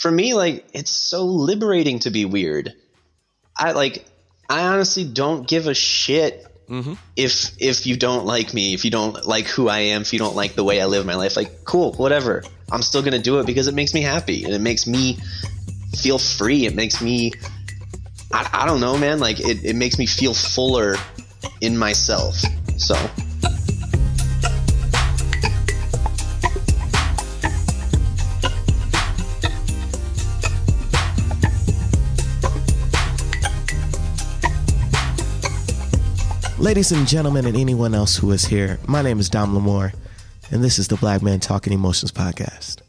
for me, like, it's so liberating to be weird. I honestly don't give a shit if you don't like me, if you don't like who I am, if you don't like the way I live my life. Like, cool, whatever. I'm still gonna do it because it makes me happy and it makes me feel free. It makes me, I don't know, man. Like, it makes me feel fuller in myself. So. Ladies and gentlemen, and anyone else who is here, my name is Dom Lamore, and this is the Black Man Talking Emotions podcast.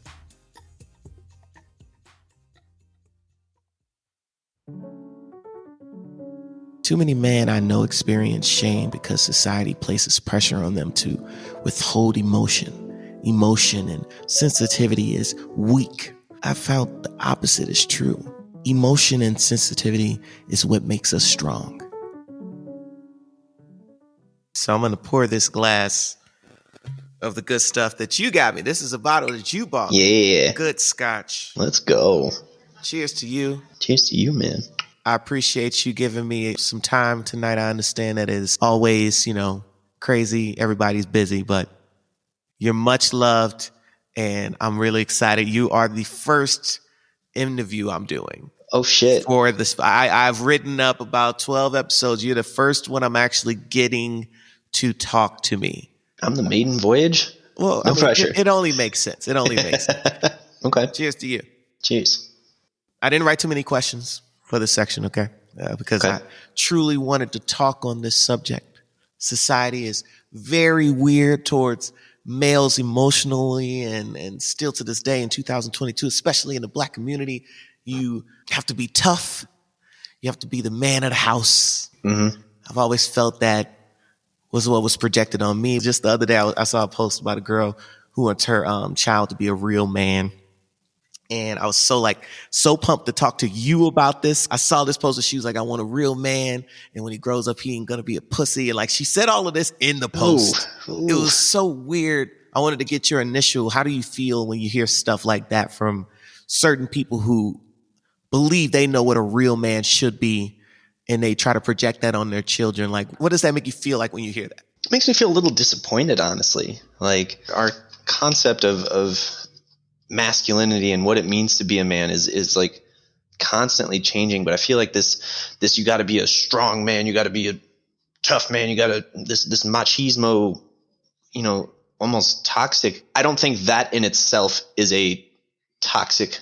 Too many men I know experience shame because society places pressure on them to withhold emotion. Emotion and sensitivity is weak. I found the opposite is true. Emotion and sensitivity is what makes us strong. So I'm going to pour this glass of the good stuff that you got me. This is a bottle that you bought me. Yeah. Good scotch. Let's go. Cheers to you. Cheers to you, man. I appreciate you giving me some time tonight. I understand that it's always, crazy. Everybody's busy, but you're much loved, and I'm really excited. You are the first interview I'm doing. Oh, shit. For this, I've written up about 12 episodes. You're the first one I'm actually getting to talk to me. I'm the maiden voyage? Well, no pressure. It only makes sense. Okay. Cheers to you. Cheers. I didn't write too many questions for this section, okay? Because I truly wanted to talk on this subject. Society is very weird towards males emotionally, and still to this day in 2022, especially in the Black community, you have to be tough. You have to be the man of the house. Mm-hmm. I've always felt that was what was projected on me. Just the other day, I saw a post about a girl who wants her child to be a real man. And I was so pumped to talk to you about this. I saw this post and she was like, I want a real man. And when he grows up, he ain't going to be a pussy. And she said all of this in the post. Ooh. It was so weird. I wanted to get your initial, how do you feel when you hear stuff like that from certain people who believe they know what a real man should be, and they try to project that on their children? What does that make you feel like when you hear that? It makes me feel a little disappointed, honestly. Our concept of masculinity and what it means to be a man is constantly changing. But I feel like this you got to be a strong man, you got to be a tough man, you got to this machismo, almost toxic. I don't think that in itself is a toxic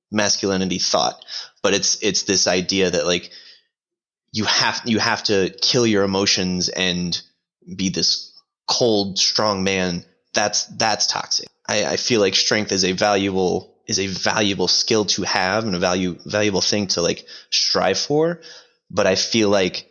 masculinity thought, but it's this idea that you have to kill your emotions and be this cold, strong man. That's toxic. I feel like strength is a valuable skill to have and a valuable thing to strive for. But I feel like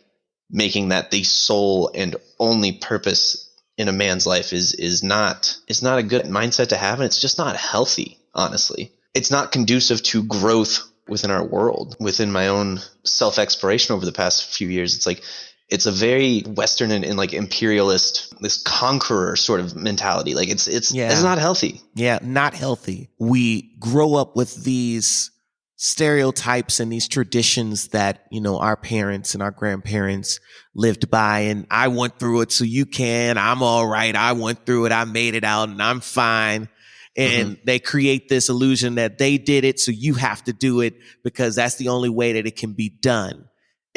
making that the sole and only purpose in a man's life is not a good mindset to have, and it's just not healthy, honestly. It's not conducive to growth within our world. Within my own self-exploration over the past few years, it's a very Western and imperialist, this conqueror sort of mentality. It's not healthy. Yeah, not healthy. We grow up with these stereotypes and these traditions that, our parents and our grandparents lived by. And I went through it, so you can. I'm all right. I went through it. I made it out and I'm fine. And they create this illusion that they did it, so you have to do it because that's the only way that it can be done.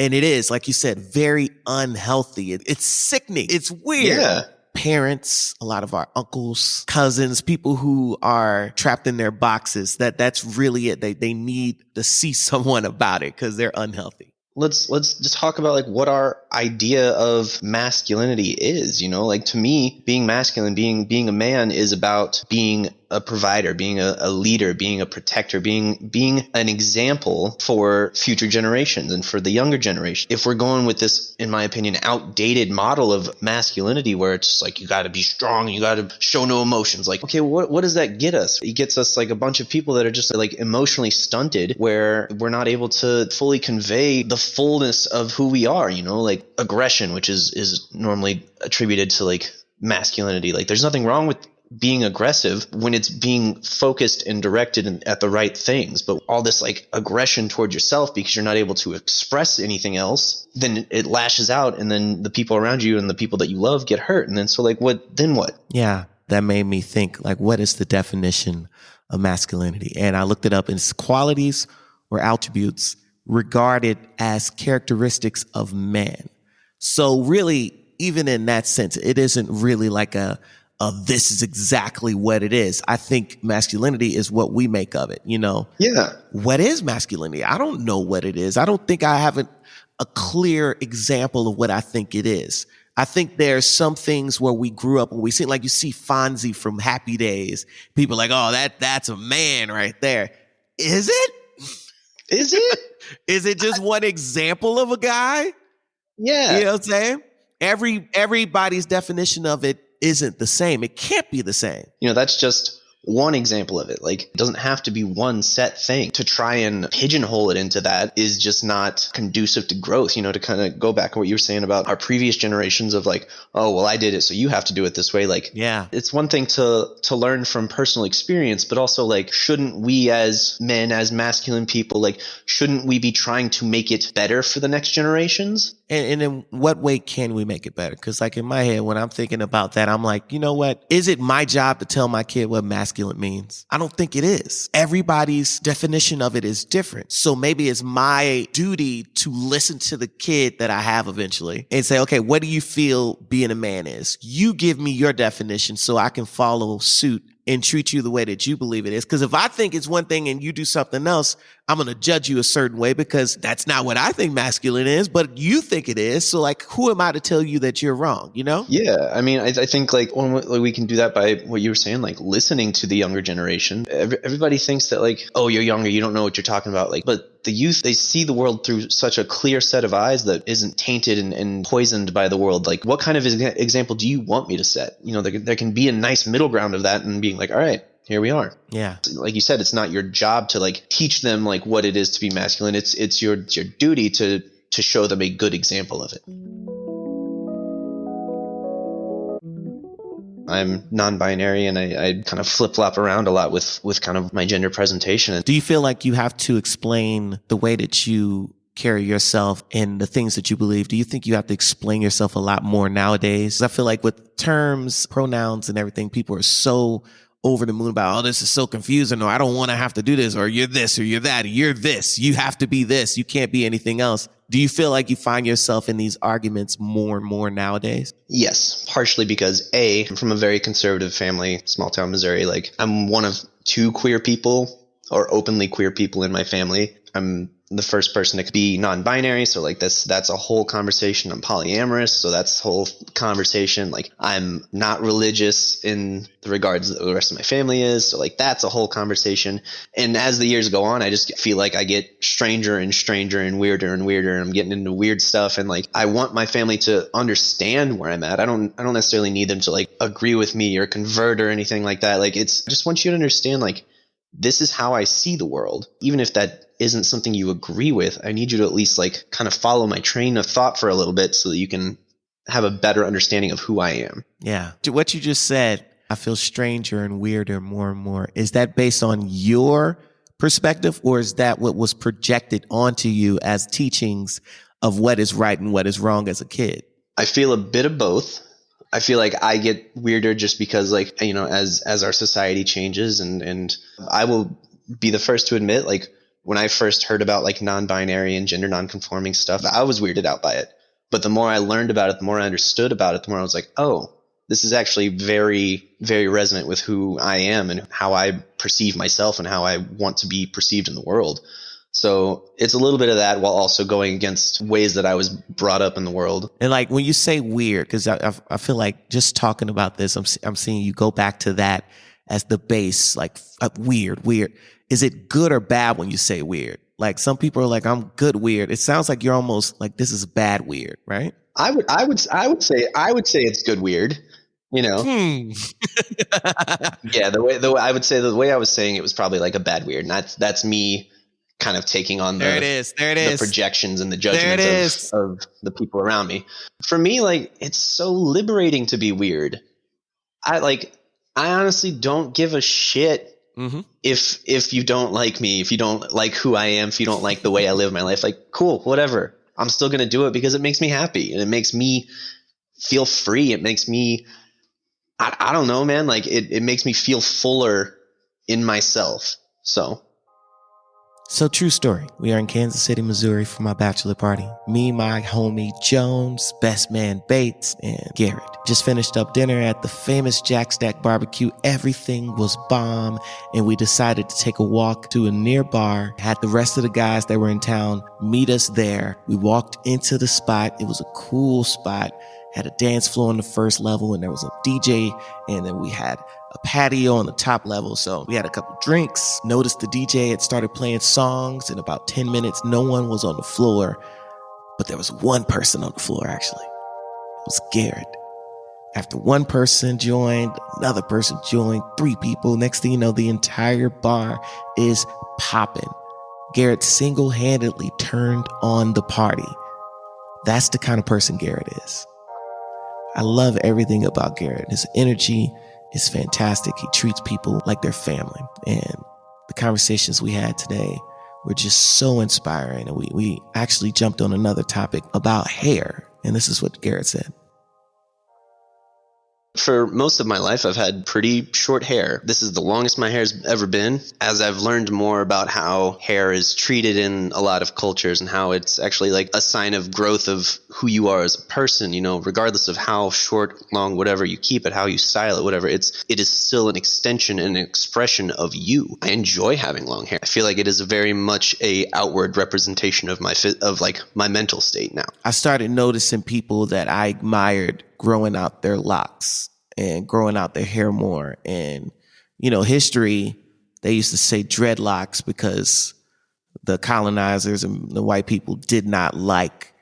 And it is, like you said, very unhealthy. It's sickening. It's weird. Yeah. Parents, a lot of our uncles, cousins, people who are trapped in their boxes, that's really it. They need to see someone about it because they're unhealthy. Let's just talk about what our idea of masculinity is. To me, being masculine, being a man is about being a provider, being a leader, being a protector, being an example for future generations and for the younger generation. If we're going with this, in my opinion, outdated model of masculinity where it's you got to be strong, you got to show no emotions. Okay, what does that get us? It gets us a bunch of people that are just emotionally stunted, where we're not able to fully convey the fullness of who we are, aggression, which is normally attributed to masculinity. There's nothing wrong with being aggressive when it's being focused and directed at the right things. But all this like aggression towards yourself because you're not able to express anything else, then it lashes out, and then the people around you and the people that you love get hurt. And then so like what? Yeah, that made me think, like, what is the definition of masculinity? And I looked it up, and it's qualities or attributes regarded as characteristics of man. So really, even in that sense, it isn't really like a this is exactly what it is. I think masculinity is what we make of it, you know? Yeah. What is masculinity? I don't know what it is. I don't think I have a clear example of what I think it is. I think there's some things where we grew up and we see, like you see Fonzie from Happy Days. People are like, oh, that's a man right there. Is it? Is it? Is it just one example of a guy? Yeah. You know what I'm saying? Everybody's definition of it isn't the same. It can't be the same. You know, that's just one example of it. Like, it doesn't have to be one set thing. To try and pigeonhole it into that is just not conducive to growth. You know, to kind of go back to what you were saying about our previous generations of like, oh, well, I did it, so you have to do it this way. Like, yeah, it's one thing to learn from personal experience, but also like, shouldn't we as men, as masculine people, like, shouldn't we be trying to make it better for the next generations? And in what way can we make it better? Because like in my head, when I'm thinking about that, I'm like, you know what? Is it my job to tell my kid what masculine means? I don't think it is. Everybody's definition of it is different. So maybe it's my duty to listen to the kid that I have eventually and say, okay, what do you feel being a man is? You give me your definition so I can follow suit and treat you the way that you believe it is. Because if I think it's one thing and you do something else, I'm going to judge you a certain way because that's not what I think masculine is, but you think it is. So like, who am I to tell you that you're wrong, you know? Yeah. I mean, I think like we can do that by what you were saying, like listening to the younger generation. Everybody thinks that like, oh, you're younger, you don't know what you're talking about. Like, but the youth, they see the world through such a clear set of eyes that isn't tainted and poisoned by the world. Like, what kind of example do you want me to set? You know, there can be a nice middle ground of that and being like, all right, here we are. Yeah. Like you said, it's not your job to like teach them like what it is to be masculine. It's your duty to show them a good example of it. I'm non-binary and I kind of flip-flop around a lot with kind of my gender presentation. Do you feel like you have to explain the way that you carry yourself and the things that you believe? Do you think you have to explain yourself a lot more nowadays? I feel like with terms, pronouns and everything, people are so over the moon about, oh, this is so confusing, or I don't want to have to do this, or you're this, or you're that, or you're this, you have to be this, you can't be anything else. Do you feel like you find yourself in these arguments more and more nowadays? Yes, partially because I'm from a very conservative family, small town Missouri. Like, I'm one of two queer people or openly queer people in my family. I'm the first person to be non-binary, so like that's a whole conversation. I'm polyamorous, so that's a whole conversation. Like, I'm not religious in the regards that the rest of my family is, so like that's a whole conversation. And as the years go on, I just feel like I get stranger and stranger and weirder, and I'm getting into weird stuff, and like I want my family to understand where I'm at. I don't necessarily need them to like agree with me or convert or anything like that. Like, it's I just want you to understand, like, this is how I see the world. Even if that isn't something you agree with, I need you to at least like kind of follow my train of thought for a little bit so that you can have a better understanding of who I am. Yeah. To what you just said, I feel stranger and weirder more and more. Is that based on your perspective, or is that what was projected onto you as teachings of what is right and what is wrong as a kid? I feel a bit of both. I feel like I get weirder just because, like, you know, as our society changes, and I will be the first to admit, like, when I first heard about like non-binary and gender non-conforming stuff, I was weirded out by it. But the more I learned about it, the more I understood about it, the more I was like, oh, this is actually very, very resonant with who I am and how I perceive myself and how I want to be perceived in the world. So it's a little bit of that while also going against ways that I was brought up in the world. And like when you say weird, because I feel like just talking about this, I'm seeing you go back to that as the base, like weird. Is it good or bad when you say weird? Like some people are like, I'm good weird. It sounds like you're almost like, this is bad weird, right? I would say it's good weird. You know, yeah. The way I would say the way I was saying it was probably like a bad weird. And that's me kind of taking on the projections and the judgments of the people around me. For me, like, it's so liberating to be weird. I honestly don't give a shit if you don't like me, if you don't like who I am, if you don't like the way I live my life. Like, cool, whatever. I'm still going to do it because it makes me happy and it makes me feel free. It makes me, I don't know, man. Like it makes me feel fuller in myself. So true story. We are in Kansas City, Missouri for my bachelor party. Me, my homie Jones, best man Bates, and Garret. Just finished up dinner at the famous Jack Stack barbecue. Everything was bomb, and we decided to take a walk to a near bar. Had the rest of the guys that were in town meet us there. We walked into the spot. It was a cool spot. Had a dance floor on the first level, and there was a DJ, and then we had a patio on the top level. So we had a couple drinks. Noticed the DJ had started playing songs. In about 10 minutes, no one was on the floor, but there was one person on the floor, actually. It was Garret. After one person joined, another person joined, 3 people. Next thing you know, the entire bar is popping. Garret single-handedly turned on the party. That's the kind of person Garret is. I love everything about Garret. His energy is fantastic. He treats people like their family. And the conversations we had today were just so inspiring. And we actually jumped on another topic about hair. And this is what Garret said. For most of my life, I've had pretty short hair. This is the longest my hair's ever been. As I've learned more about how hair is treated in a lot of cultures and how it's actually like a sign of growth of who you are as a person, you know, regardless of how short, long, whatever you keep it, how you style it, whatever, it is still an extension and an expression of you. I enjoy having long hair. I feel like it is very much a outward representation of my mental state now. I started noticing people that I admired growing out their locks and growing out their hair more. And, you know, history, they used to say dreadlocks because the colonizers and the white people did not like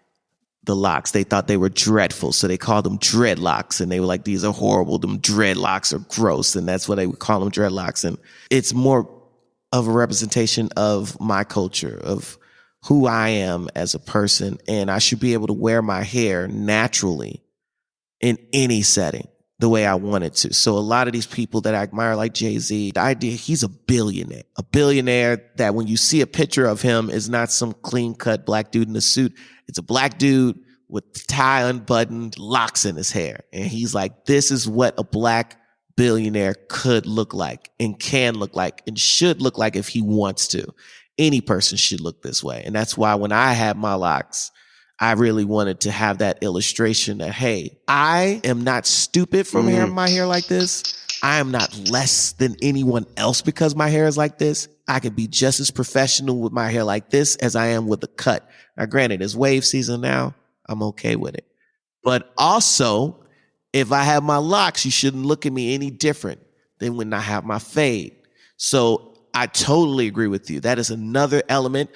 the locks. They thought they were dreadful. So they called them dreadlocks. And they were like, these are horrible. Them dreadlocks are gross. And that's what they would call them, dreadlocks. And it's more of a representation of my culture, of who I am as a person. And I should be able to wear my hair naturally in any setting the way I wanted to. So a lot of these people that I admire, like Jay-Z, the idea he's a billionaire that when you see a picture of him is not some clean cut black dude in a suit. It's a black dude with the tie unbuttoned, locks in his hair. And he's like, this is what a black billionaire could look like and can look like and should look like if he wants to. Any person should look this way. And that's why when I had my locks, I really wanted to have that illustration that, hey, I am not stupid for having my hair like this. I am not less than anyone else because my hair is like this. I could be just as professional with my hair like this as I am with a cut. Now, granted, it's wave season now. I'm okay with it. But also, if I have my locks, you shouldn't look at me any different than when I have my fade. So I totally agree with you. That is another element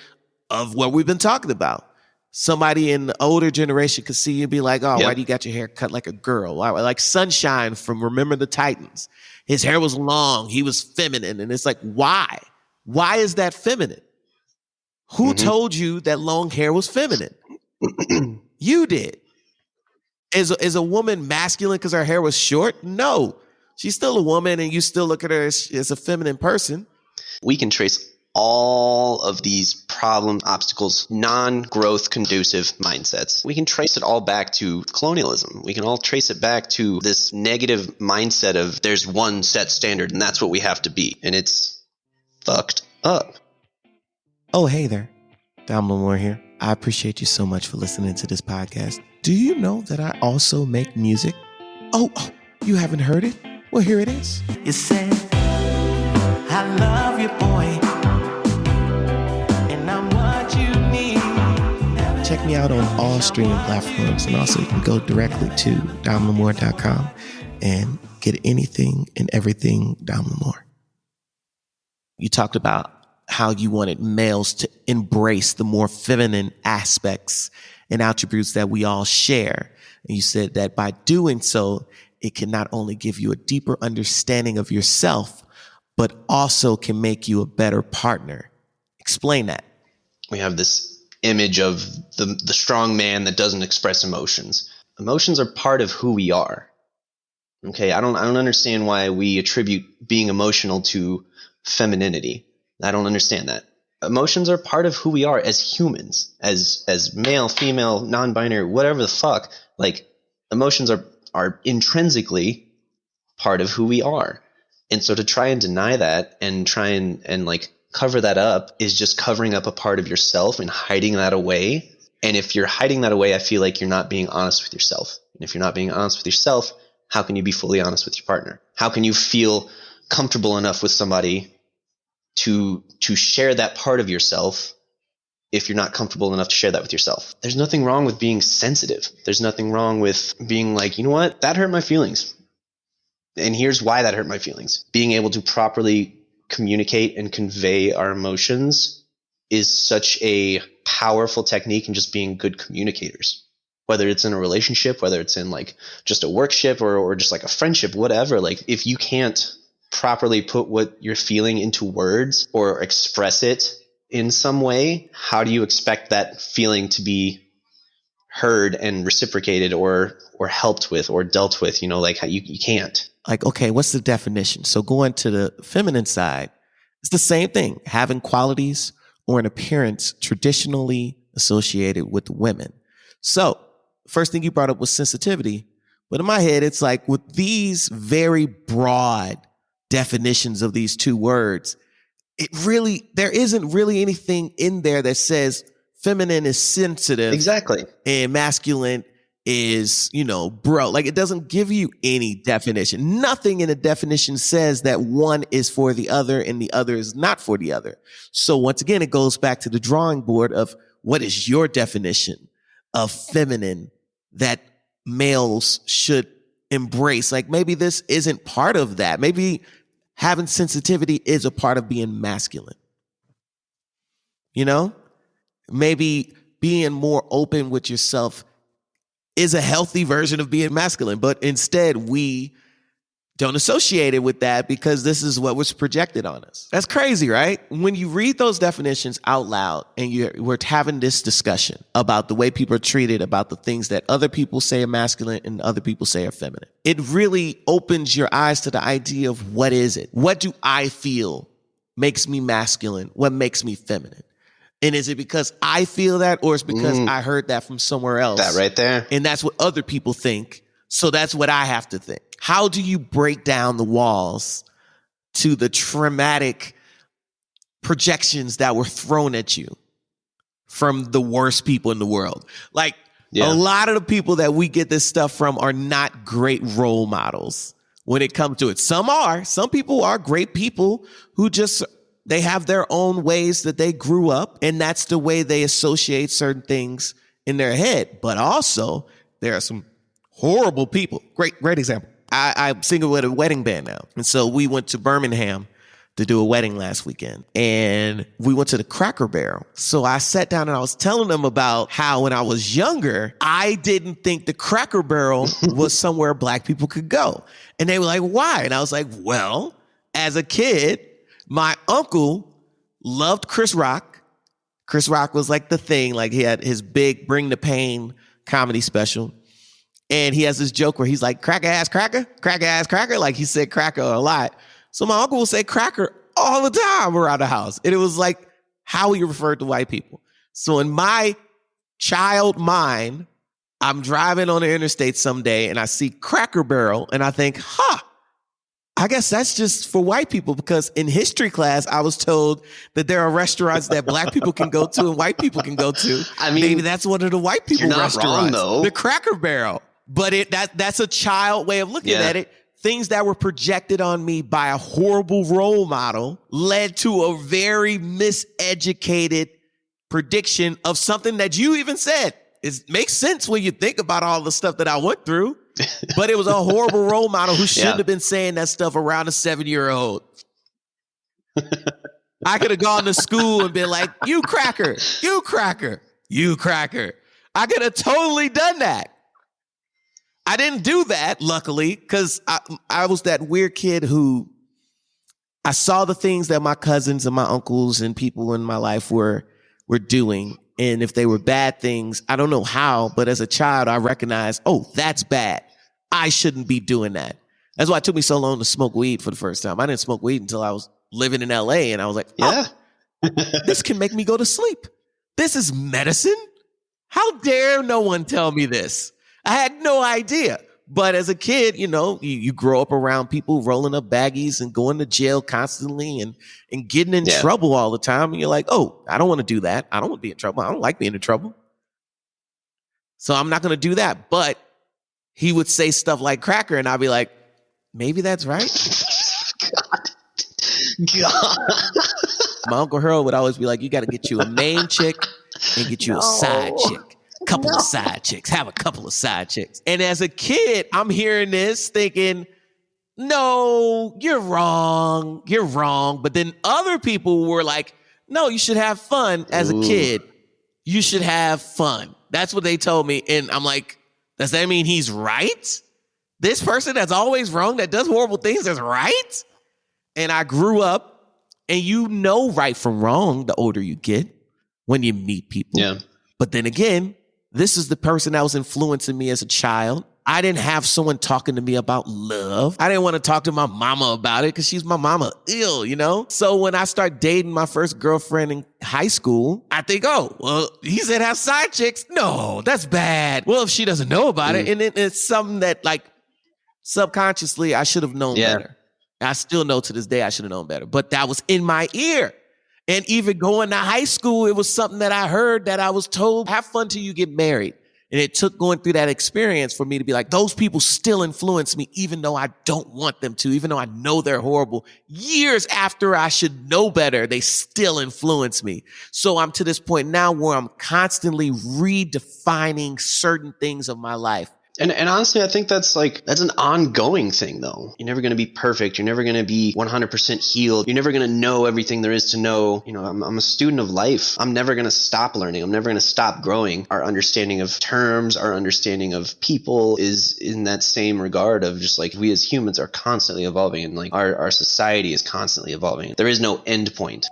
of what we've been talking about. Somebody in the older generation could see you and be like, oh, why do you got your hair cut like a girl? Why? Like Sunshine from Remember the Titans. His hair was long. He was feminine. And it's like, why? Why is that feminine? Who told you that long hair was feminine? You did. Is a woman masculine because her hair was short? No. She's still a woman and you still look at her as a feminine person. We can trace all of these problems, obstacles, non-growth conducive mindsets. We can trace it all back to colonialism. We can all trace it back to this negative mindset of there's one set standard and that's what we have to be. And it's fucked up. Oh, hey there. Dom Amour here. I appreciate you so much for listening to this podcast. Do you know that I also make music? Oh, you haven't heard it? Well, here it is. You said, I love you, boy. Check me out on all streaming platforms, and also you can go directly to domlamour.com and get anything and everything Dom Amour. You talked about how you wanted males to embrace the more feminine aspects and attributes that we all share. And you said that by doing so, it can not only give you a deeper understanding of yourself, but also can make you a better partner. Explain that. We have this image of the strong man that doesn't express emotions. Emotions are part of who we are. Okay, I don't understand why we attribute being emotional to femininity. I don't understand that. Emotions are part of who we are as humans, as male, female, non-binary, whatever the fuck. Like, emotions are intrinsically part of who we are. And so to try and deny that and try and like cover that up is just covering up a part of yourself and hiding that away. And if you're hiding that away, I feel like you're not being honest with yourself. And if you're not being honest with yourself, how can you be fully honest with your partner? How can you feel comfortable enough with somebody to share that part of yourself if you're not comfortable enough to share that with yourself? There's nothing wrong with being sensitive. There's nothing wrong with being like, you know what, that hurt my feelings. And here's why that hurt my feelings. Being able to properly communicate and convey our emotions is such a powerful technique in just being good communicators. Whether it's in a relationship, whether it's in like just a workship or just like a friendship, whatever. Like if you can't properly put what you're feeling into words or express it in some way, how do you expect that feeling to be heard and reciprocated or helped with or dealt with? You know, like you can't. Like, okay, what's the definition? So going to the feminine side, it's the same thing, having qualities or an appearance traditionally associated with women. So first thing you brought up was sensitivity. But in my head, it's like with these very broad definitions of these two words, there isn't really anything in there that says feminine is sensitive. Exactly. And masculine is, bro. Like it doesn't give you any definition. Nothing in the definition says that one is for the other and the other is not for the other. So once again, it goes back to the drawing board of what is your definition of feminine that males should embrace. Like maybe this isn't part of that. Maybe having sensitivity is a part of being masculine. Maybe being more open with yourself is a healthy version of being masculine, but instead we don't associate it with that because this is what was projected on us. That's crazy, right? When you read those definitions out loud and we're having this discussion about the way people are treated, about the things that other people say are masculine and other people say are feminine, it really opens your eyes to the idea of what is it? What do I feel makes me masculine? What makes me feminine? And is it because I feel that or is it because I heard that from somewhere else? That right there. And that's what other people think. So that's what I have to think. How do you break down the walls to the traumatic projections that were thrown at you from the worst people in the world? Like a lot of the people that we get this stuff from are not great role models when it comes to it. Some people are great people who just, they have their own ways that they grew up and that's the way they associate certain things in their head. But also there are some horrible people. Great example. I'm singing with a wedding band now. And so we went to Birmingham to do a wedding last weekend and we went to the Cracker Barrel. So I sat down and I was telling them about how when I was younger, I didn't think the Cracker Barrel was somewhere black people could go. And they were like, why? And I was like, well, as a kid, my uncle loved Chris Rock. Chris Rock was like the thing. Like he had his big Bring the Pain comedy special. And he has this joke where he's like, cracker ass cracker, cracker ass cracker. Like he said cracker a lot. So my uncle will say cracker all the time around the house. And it was like how he referred to white people. So in my child mind, I'm driving on the interstate someday and I see Cracker Barrel and I think, I guess that's just for white people because in history class, I was told that there are restaurants that black people can go to and white people can go to. I mean, maybe that's one of the white people restaurants. You're not wrong, though. The Cracker Barrel. But that's a child way of looking at it. Things that were projected on me by a horrible role model led to a very miseducated prediction of something that you even said. It makes sense when you think about all the stuff that I went through. But it was a horrible role model who shouldn't have been saying that stuff around a 7-year-old. I could have gone to school and been like, you cracker, you cracker, you cracker. I could have totally done that. I didn't do that, luckily, because I was that weird kid who I saw the things that my cousins and my uncles and people in my life were doing. And if they were bad things, I don't know how, but as a child, I recognized, oh, that's bad. I shouldn't be doing that. That's why it took me so long to smoke weed for the first time. I didn't smoke weed until I was living in LA, and I was like, Yeah. this can make me go to sleep. This is medicine. How dare no one tell me this? I had no idea. But as a kid, you grow up around people rolling up baggies and going to jail constantly and getting in trouble all the time. And you're like, oh, I don't want to do that. I don't want to be in trouble. I don't like being in trouble. So I'm not going to do that. But he would say stuff like cracker, and I'd be like, maybe that's right. God. My Uncle Harold would always be like, you got to get you a main chick and get you a side chick. Couple of side chicks. Have a couple of side chicks. And as a kid, I'm hearing this thinking, no, you're wrong. You're wrong. But then other people were like, no, you should have fun as a kid. You should have fun. That's what they told me. And I'm like, does that mean he's right? This person that's always wrong, that does horrible things, is right? And I grew up, and right from wrong the older you get when you meet people. Yeah. But then again, this is the person that was influencing me as a child. I didn't have someone talking to me about love. I didn't want to talk to my mama about it because she's my mama. So when I start dating my first girlfriend in high school, I think, oh, well, he said have side chicks. No, that's bad. Well, if she doesn't know about it, and it's something that like subconsciously I should have known better. I still know to this day I should have known better. But that was in my ear. And even going to high school, it was something that I heard that I was told, have fun till you get married. And it took going through that experience for me to be like, those people still influence me, even though I don't want them to, even though I know they're horrible. Years after I should know better, they still influence me. So I'm to this point now where I'm constantly redefining certain things of my life. And honestly, I think that's an ongoing thing, though. You're never going to be perfect. You're never going to be 100% healed. You're never going to know everything there is to know. I'm a student of life. I'm never going to stop learning. I'm never going to stop growing. Our understanding of terms, our understanding of people is in that same regard of just like we as humans are constantly evolving, and like our society is constantly evolving. There is no end point.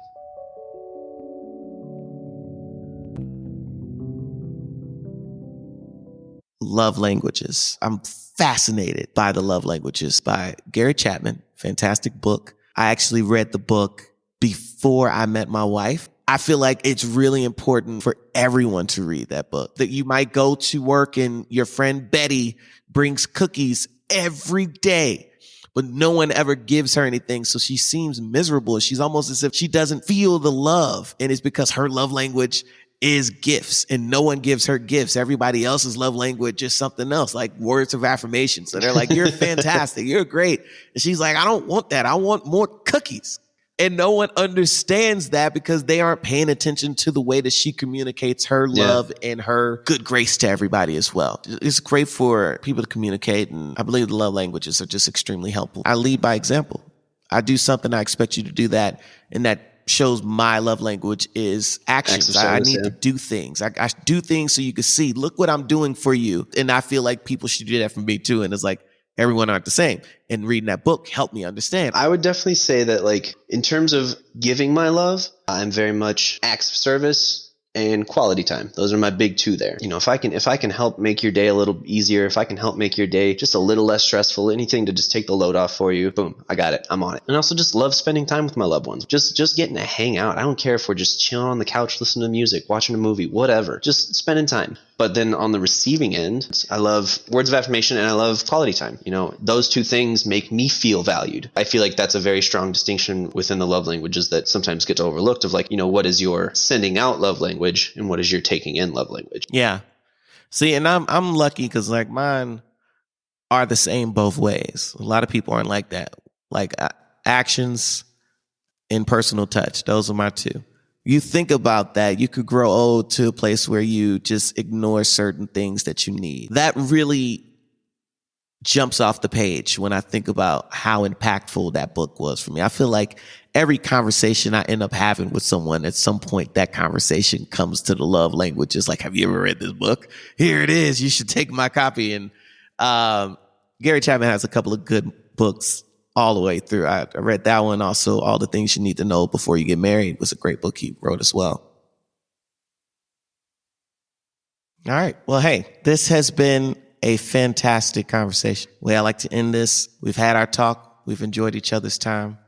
Love languages. I'm fascinated by the love languages by Garret Chapman. Fantastic book. I actually read the book before I met my wife. I feel like it's really important for everyone to read that book. That you might go to work and your friend Betty brings cookies every day, but no one ever gives her anything. So she seems miserable. She's almost as if she doesn't feel the love. And it's because her love language is gifts, and no one gives her gifts. Everybody else's love language is something else, like words of affirmation. So they're like, you're fantastic. You're great. And she's like, I don't want that. I want more cookies. And no one understands that because they aren't paying attention to the way that she communicates her love and her good grace to everybody as well. It's great for people to communicate. And I believe the love languages are just extremely helpful. I lead by example. I do something, I expect you to do that. And that shows my love language is actions. I need to do things. I do things so you can see, look what I'm doing for you. And I feel like people should do that for me too. And it's like, everyone aren't the same. And reading that book helped me understand. I would definitely say that like in terms of giving my love, I'm very much acts of service and quality time. Those are my big two there. If I can help make your day a little easier, if I can help make your day just a little less stressful, anything to just take the load off for you, boom, I got it. I'm on it. And I also just love spending time with my loved ones. Just getting to hang out. I don't care if we're just chilling on the couch, listening to music, watching a movie, whatever. Just spending time. But then on the receiving end, I love words of affirmation and I love quality time. Those two things make me feel valued. I feel like that's a very strong distinction within the love languages that sometimes get overlooked of like, what is your sending out love language and what is your taking in love language? Yeah. See, and I'm lucky because like mine are the same both ways. A lot of people aren't like that. Like actions and personal touch. Those are my two. You think about that, you could grow old to a place where you just ignore certain things that you need. That really jumps off the page when I think about how impactful that book was for me. I feel like every conversation I end up having with someone, at some point, that conversation comes to the love language. It's like, have you ever read this book? Here it is. You should take my copy. And Garret Chapman has a couple of good books all the way through. I read that one. Also, All the Things You Need to Know Before You Get Married was a great book he wrote as well. All right. Well, hey, this has been a fantastic conversation. The way I like to end this, we've had our talk. We've enjoyed each other's time.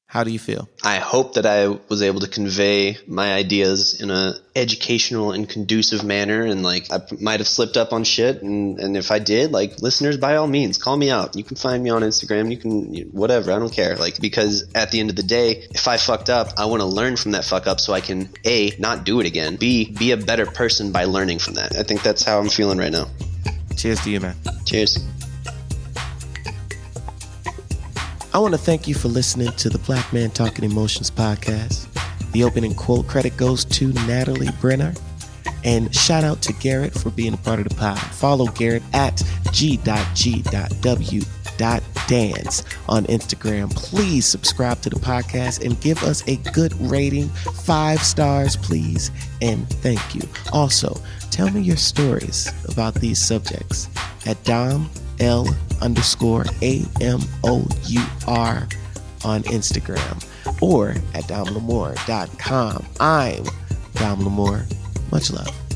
How do you feel? I hope that I was able to convey my ideas in a educational and conducive manner, and like I might have slipped up on shit, and if I did, like, listeners, by all means, call me out. You can find me on Instagram, you can whatever, I don't care. Like, because at the end of the day, if I fucked up, I want to learn from that fuck up so I can A, not do it again, B, be a better person by learning from that. I think that's how I'm feeling right now. Cheers to you, man. Cheers. I want to thank you for listening to the Black Man Talking Emotions podcast. The opening quote credit goes to Natalie Brenner. And shout out to Garret for being a part of the pod. Follow Garret at g.g.w.dance on Instagram. Please subscribe to the podcast and give us a good rating. 5 stars, please. And thank you. Also, tell me your stories about these subjects at DomL_AMOUR on Instagram or at domlamour.com. I'm Dom Lamour. Much love.